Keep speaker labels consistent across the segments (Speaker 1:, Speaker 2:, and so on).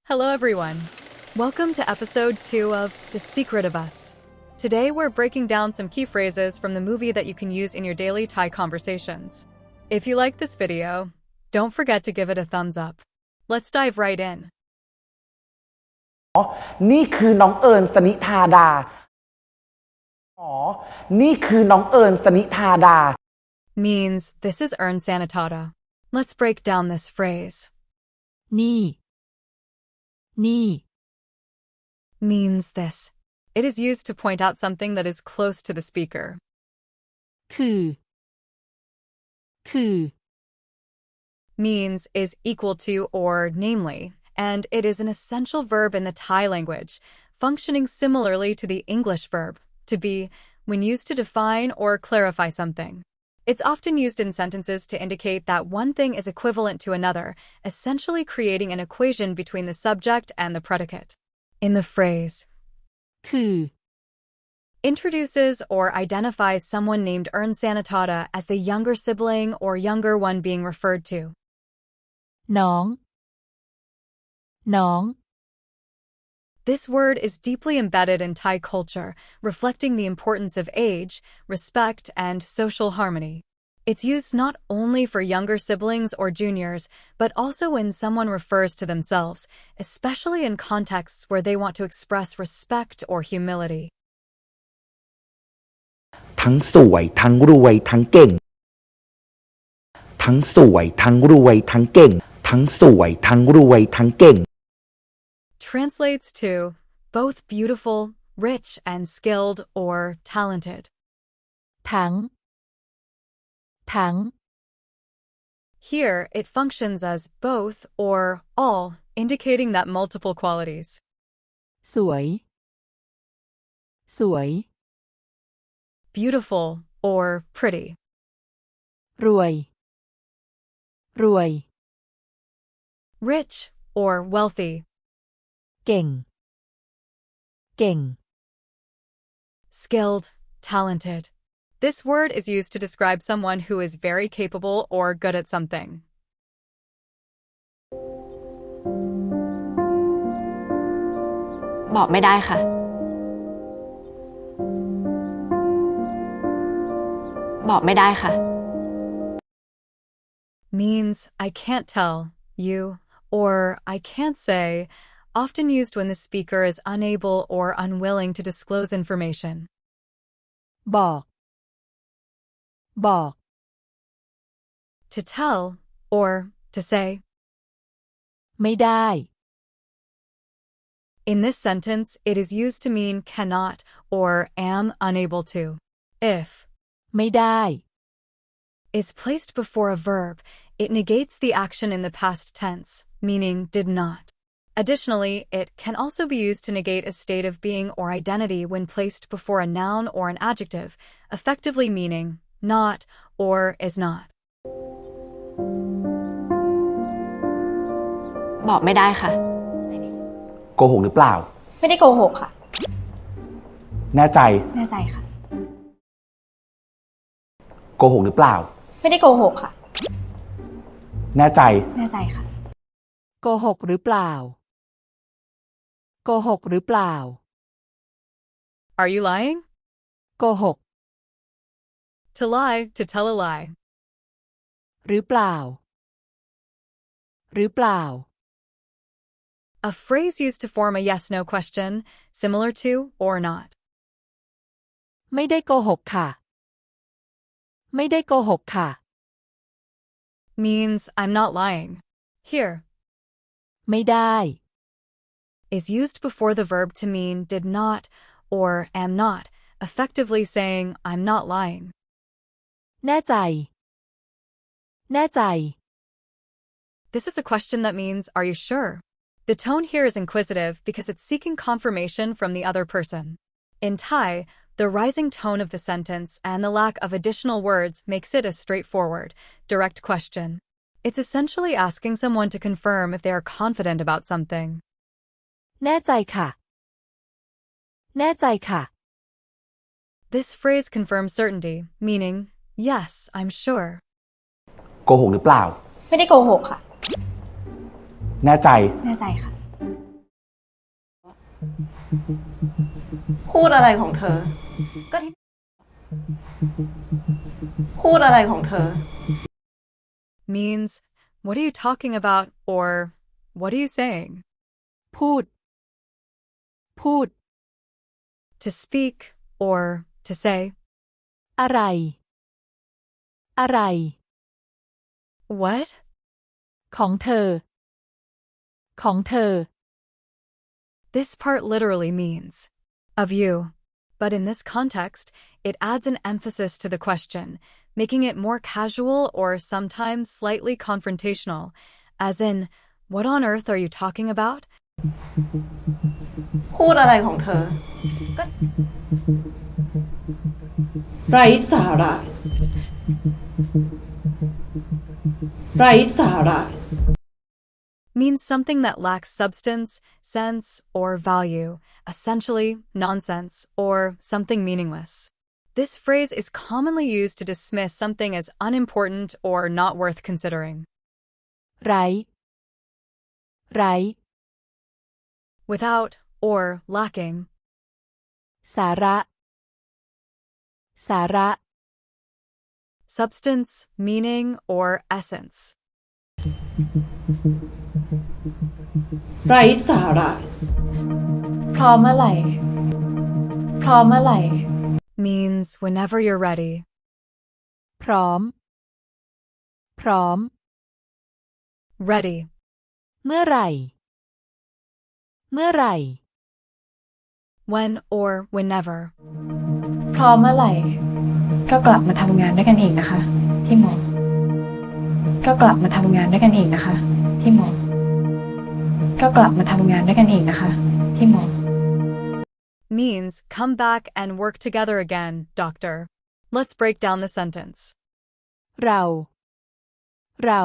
Speaker 1: Hello everyone. Welcome to episode 2 of The Secret of Us. Today we're breaking down some key phrases from the movie that you can use in your daily Thai conversations. If you like this video, don't forget to give it a thumbs up. Let's dive right in.
Speaker 2: นี่คือน้องเอิญสนิธาดานี่คือน้องเอิญสนิธาดา
Speaker 1: Means this is Ern Sanitada. Let's break down this phrase.
Speaker 3: นี่
Speaker 1: Means this. It is used to point out something that is close to the speaker.
Speaker 3: คือ
Speaker 1: Means is equal to or namely, and it is an essential verb in the Thai language, functioning similarly to the English verb, to be, when used to define or clarify something. It's often used in sentences to indicate that one thing is equivalent to another, essentially creating an equation between the subject and the predicate. In the phrase,
Speaker 3: คือ
Speaker 1: introduces or identifies someone named Ern Sanitada as the younger sibling or younger one being referred to.
Speaker 3: น้อง
Speaker 1: This word is deeply embedded in Thai culture, reflecting the importance of age, respect, and social harmony. It's used not only for younger siblings or juniors, but also when someone refers to themselves, especially in contexts where they want to express respect or humility.
Speaker 2: ทั้งสวยทั้งรวยทั้งเก่งทั้งสวยทั้งรวยทั้งเก่งทั้งสวยทั้งรวยทั้งเก่ง
Speaker 1: Translates to both beautiful, rich, and skilled or talented.
Speaker 3: ทั้ง
Speaker 1: Here, it functions as both or all, indicating that multiple qualities.
Speaker 3: สวย
Speaker 1: Beautiful or pretty.
Speaker 3: รวย
Speaker 1: Rich or wealthy.
Speaker 3: เก่ง
Speaker 1: Skilled, talented. This word is used to describe someone who is very capable or good at something.
Speaker 4: บอกไม่ได้ค่ะ บอกไม่ได้ค่ะ
Speaker 1: Means I can't tell you or I can't say, often used when the speaker is unable or unwilling to disclose information.
Speaker 3: บอก
Speaker 1: To tell or to say.
Speaker 3: ไม่ได้
Speaker 1: In this sentence, it is used to mean cannot or am unable to. If
Speaker 3: ไม่ได้
Speaker 1: is placed before a verb, it negates the action in the past tense, meaning did not. Additionally, it can also be used to negate a state of being or identity when placed before a noun or an adjective, effectively meaning not or is not.
Speaker 4: บอกไม่ได้ค่ะ
Speaker 2: โกหกหรือเปล่า
Speaker 4: ไม่ได้โกหกค่ะ
Speaker 2: แน่ใจ
Speaker 4: แน่ใจค่ะ
Speaker 2: โกหกหรือเปล่า
Speaker 4: ไม่ได้โกหกค่ะ
Speaker 2: แน่ใจ
Speaker 4: แน่ใจค่ะ
Speaker 3: โกหกหรือเปล่า
Speaker 1: Are you lying?
Speaker 3: โกหก
Speaker 1: To lie, to tell a lie.
Speaker 3: หรือเปล่า
Speaker 1: A phrase used to form a yes-no question, similar to or not.
Speaker 3: ไม่ได้โกหกค่ะ
Speaker 1: Means I'm not lying. Here,
Speaker 3: ไม่ได้
Speaker 1: is used before the verb to mean did not or am not, effectively saying I'm not lying.
Speaker 3: แน่ใจ
Speaker 1: This is a question that means are you sure? The tone here is inquisitive because it's seeking confirmation from the other person. In Thai, the rising tone of the sentence and the lack of additional words makes it a straightforward, direct question. It's essentially asking someone to confirm if they are confident about something.
Speaker 3: แน่ใจค่ะ
Speaker 1: This phrase confirms certainty, meaning, yes, I'm sure.
Speaker 2: โกหกหรือเปล่า
Speaker 4: ไม่ได้โกหกค่ะ
Speaker 2: แน่ใจ
Speaker 4: แน่ใจค่ะ
Speaker 5: พูดอะไรของเธอ
Speaker 1: ก็ที่
Speaker 5: พูดอะไรของเธอ
Speaker 1: means what are you talking about or what are you saying?
Speaker 3: พูด พูด
Speaker 1: To speak or to say.
Speaker 3: อะไร อะไร
Speaker 1: What?
Speaker 3: ของเธอ ของเธอ
Speaker 1: This part literally means of you, but in this context, it adds an emphasis to the question, making it more casual or sometimes slightly confrontational, as in, what on earth are you talking about?
Speaker 5: พูดอะไรของเธอ ไร้สาระ ไร้สาระ
Speaker 1: Means something that lacks substance, sense, or value, essentially nonsense or something meaningless. This phrase is commonly used to dismiss something as unimportant or not worth considering.
Speaker 3: ไร้ ไร้
Speaker 1: Without or lacking.
Speaker 3: สาระ สาระ
Speaker 1: Substance, meaning, or essence.
Speaker 5: ไร้สาระ พร้อมเมื่อไหร่ พร้อมเมื่อไหร่
Speaker 1: Means whenever you're ready.
Speaker 3: พร้อม พร้อม
Speaker 1: Ready.
Speaker 3: เมื่อไหร่ เมื่อไหร่
Speaker 1: When or whenever.
Speaker 5: พร้อมเมื่อไหร่
Speaker 4: ก็กลับมาทำงานด้วยกันอีกนะคะ ที่หมอ ก็กลับมาทำงานด้วยกันอีกนะคะ ที่หมอ ก็กลับมาทำงานด้วยกันอีกนะคะ ที่หมอ
Speaker 1: Means come back and work together again, doctor. Let's break down the sentence.
Speaker 3: เรา เรา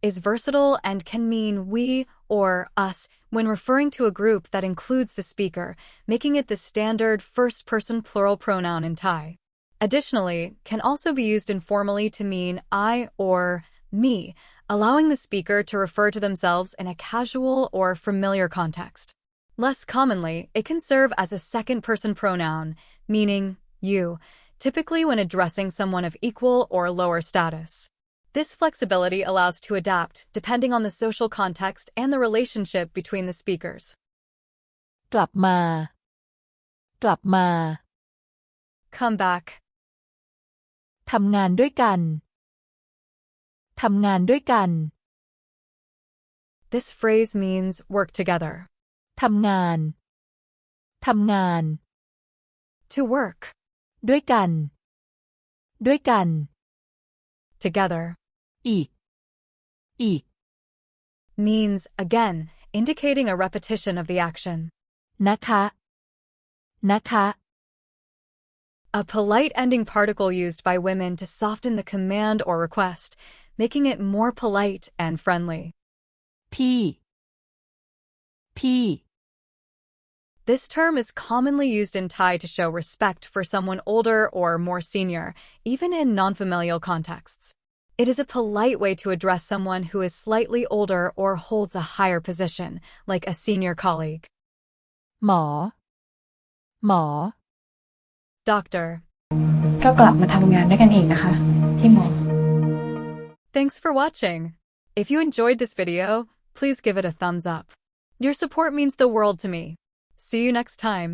Speaker 1: Is versatile and can mean we or us when referring to a group that includes the speaker, making it the standard first-person plural pronoun in Thai. Additionally, can also be used informally to mean I or me, allowing the speaker to refer to themselves in a casual or familiar context. Less commonly, it can serve as a second-person pronoun, meaning you, typically when addressing someone of equal or lower status. This flexibility allows to adapt depending on the social context and the relationship between the speakers.
Speaker 3: กลับมา กลับมา
Speaker 1: Come back.
Speaker 3: ทำงานด้วยกัน ทำงานด้วยกัน
Speaker 1: This phrase means work together.
Speaker 3: ทำงาน ทำงาน
Speaker 1: To work.
Speaker 3: ด้วยกัน ด้วยกัน
Speaker 1: Together.
Speaker 3: อีก อีก
Speaker 1: Means again, indicating a repetition of the action.
Speaker 3: นะคะ นะคะ
Speaker 1: A polite ending particle used by women to soften the command or request, making it more polite and friendly.
Speaker 3: พี่ พี่
Speaker 1: This term is commonly used in Thai to show respect for someone older or more senior, even in non-familial contexts. It is a polite way to address someone who is slightly older or holds a higher position, like a senior colleague.
Speaker 3: หมอ หมอ
Speaker 1: Doctor.
Speaker 4: ก็กลับมาทำงานด้วยกันอีกนะคะ ที่หมอ
Speaker 1: Thanks for watching. If you enjoyed this video, please give it a thumbs up. Your support means the world to me. See you next time.